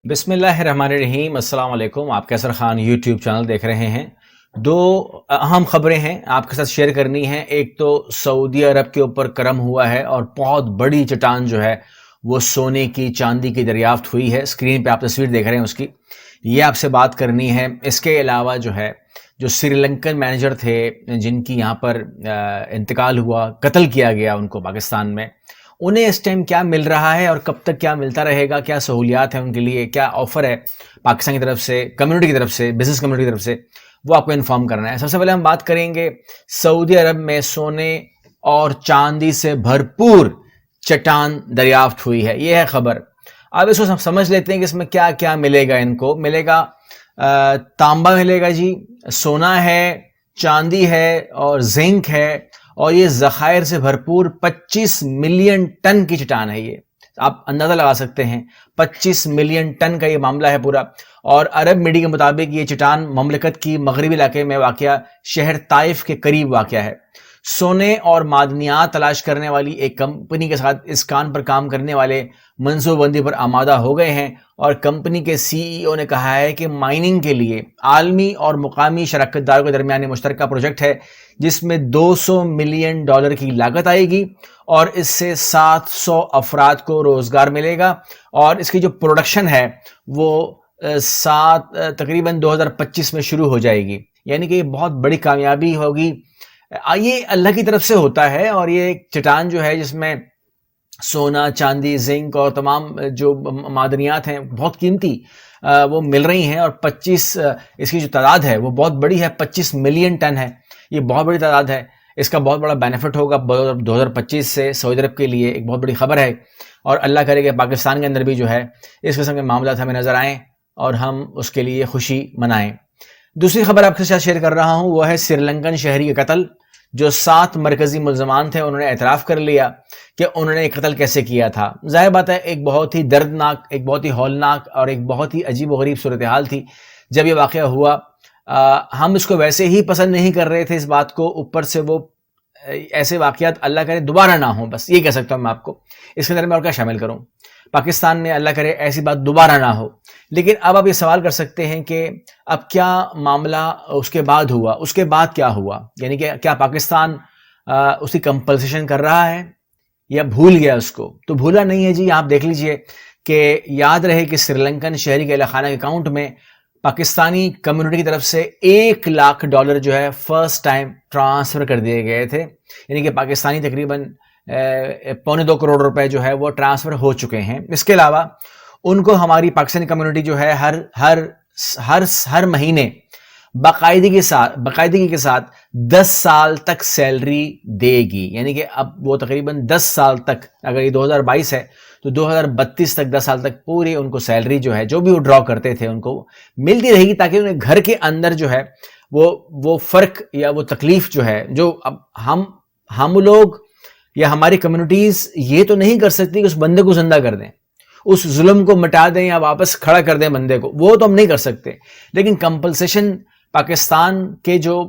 بسم اللہ الرحمن الرحیم، السلام علیکم۔ آپ کیسر خان یوٹیوب چینل دیکھ رہے ہیں۔ دو اہم خبریں ہیں آپ کے ساتھ شیئر کرنی ہیں۔ ایک تو سعودی عرب کے اوپر کرم ہوا ہے اور بہت بڑی چٹان جو ہے وہ سونے کی چاندی کی دریافت ہوئی ہے۔ اسکرین پہ آپ تصویر دیکھ رہے ہیں اس کی، یہ آپ سے بات کرنی ہے۔ اس کے علاوہ جو سری لنکن مینیجر تھے جن کی یہاں پر انتقال ہوا، قتل کیا گیا ان کو پاکستان میں، انہیں اس ٹائم کیا مل رہا ہے اور کب تک کیا ملتا رہے گا، کیا سہولیات ہیں ان کے لیے، کیا آفر ہے پاکستان کی طرف سے، کمیونٹی کی طرف سے، بزنس کمیونٹی کی طرف سے، وہ آپ کو انفارم کرنا ہے۔ سب سے پہلے ہم بات کریں گے سعودی عرب میں سونے اور چاندی سے بھرپور چٹان دریافت ہوئی ہے، یہ ہے خبر۔ اب اس کو سمجھ لیتے ہیں کہ اس میں کیا کیا ملے گا۔ ان کو ملے گا تانبا ملے گا جی، سونا ہے، چاندی ہے اور زنک ہے، اور یہ ذخائر سے بھرپور 25 ملین ٹن کی چٹان ہے۔ یہ آپ اندازہ لگا سکتے ہیں، 25 ملین ٹن کا یہ معاملہ ہے پورا۔ اور عرب میڈیا کے مطابق یہ چٹان مملکت کی مغربی علاقے میں واقع شہر طائف کے قریب واقع ہے۔ سونے اور معدنیات تلاش کرنے والی ایک کمپنی کے ساتھ اس کان پر کام کرنے والے منصوبہ بندی پر آمادہ ہو گئے ہیں، اور کمپنی کے سی ای او نے کہا ہے کہ مائننگ کے لیے عالمی اور مقامی شراکت داروں کے درمیان مشترکہ پروجیکٹ ہے جس میں $200 ملین کی لاگت آئے گی، اور اس سے 700 افراد کو روزگار ملے گا، اور اس کی جو پروڈکشن ہے وہ تقریباً 2025 میں شروع ہو جائے گی۔ یعنی کہ یہ بہت بڑی کامیابی ہوگی۔ یہ اللہ کی طرف سے ہوتا ہے، اور یہ ایک چٹان جو ہے جس میں سونا، چاندی، زنک اور تمام جو معدنیات ہیں بہت قیمتی وہ مل رہی ہیں، اور 25 اس کی جو تعداد ہے وہ بہت بڑی ہے، 25 ملین ٹن ہے، یہ بہت بڑی تعداد ہے۔ اس کا بہت بڑا بینیفٹ ہوگا 2025 سے سعودی عرب کے لیے، ایک بہت بڑی خبر ہے۔ اور اللہ کرے کہ پاکستان کے اندر بھی جو ہے اس قسم کے معاملات ہمیں نظر آئیں اور ہم اس کے لیے خوشی منائیں۔ دوسری خبر آپ کے ساتھ شیئر کر رہا ہوں، وہ ہے سری لنکن شہری کا قتل۔ جو 7 مرکزی ملزمان تھے انہوں نے اعتراف کر لیا کہ انہوں نے قتل کیسے کیا تھا۔ ظاہر بات ہے ایک بہت ہی دردناک، ایک بہت ہی ہولناک اور ایک بہت ہی عجیب و غریب صورتحال تھی جب یہ واقعہ ہوا۔ ہم اس کو ویسے ہی پسند نہیں کر رہے تھے اس بات کو، اوپر سے وہ ایسے واقعات اللہ کرے دوبارہ نہ ہوں، بس یہ کہہ سکتا ہوں میں آپ کو۔ اس کے اندر میں اور کیا شامل کروں، پاکستان میں اللہ کرے ایسی بات دوبارہ نہ ہو۔ لیکن اب آپ یہ سوال کر سکتے ہیں کہ اب کیا معاملہ اس کے بعد ہوا، اس کے بعد کیا ہوا، یعنی کہ کیا پاکستان اس کی کمپنسیشن کر رہا ہے یا بھول گیا اس کو؟ تو بھولا نہیں ہے جی، آپ دیکھ لیجئے کہ یاد رہے کہ سری لنکن شہری کے خانہ کے اکاؤنٹ میں پاکستانی کمیونٹی کی طرف سے $1,00,000 جو ہے فرسٹ ٹائم ٹرانسفر کر دیے گئے تھے، یعنی کہ پاکستانی تقریباً 2.25 کروڑ روپے جو ہے وہ ٹرانسفر ہو چکے ہیں۔ اس کے علاوہ ان کو ہماری پاکستانی کمیونٹی جو ہے ہر مہینے باقاعدگی کے ساتھ 10 سال تک سیلری دے گی، یعنی کہ اب وہ تقریباً 10 سال تک، اگر یہ 2022 ہے تو 2032 تک 10 سال تک پوری ان کو سیلری جو ہے جو بھی وہ ڈرا کرتے تھے ان کو ملتی رہے گی، تاکہ انہیں گھر کے اندر جو ہے وہ فرق یا وہ تکلیف جو ہے، جو اب ہم لوگ یا ہماری کمیونٹیز یہ تو نہیں کر سکتی کہ اس بندے کو زندہ کر دیں، اس ظلم کو مٹا دیں یا واپس کھڑا کر دیں بندے کو، وہ تو ہم نہیں کر سکتے۔ لیکن کمپنسیشن پاکستان کے جو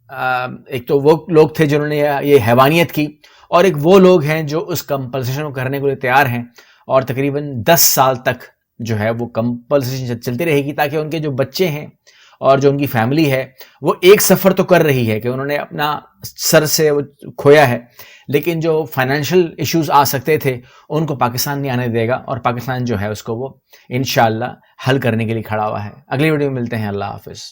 ایک تو وہ لوگ تھے جنہوں نے یہ حیوانیت کی، اور ایک وہ لوگ ہیں جو اس کمپنسیشن کو کرنے کے لیے تیار ہیں، اور تقریباً 10 سال تک جو ہے وہ کمپنسیشن چلتی رہے گی، تاکہ ان کے جو بچے ہیں اور جو ان کی فیملی ہے وہ ایک سفر تو کر رہی ہے کہ انہوں نے اپنا سر سے وہ کھویا ہے، لیکن جو فائنینشیل ایشوز آ سکتے تھے ان کو پاکستان نہیں آنے دے گا، اور پاکستان جو ہے اس کو وہ انشاءاللہ حل کرنے کے لیے کھڑا ہوا ہے۔ اگلی ویڈیو میں ملتے ہیں، اللہ حافظ۔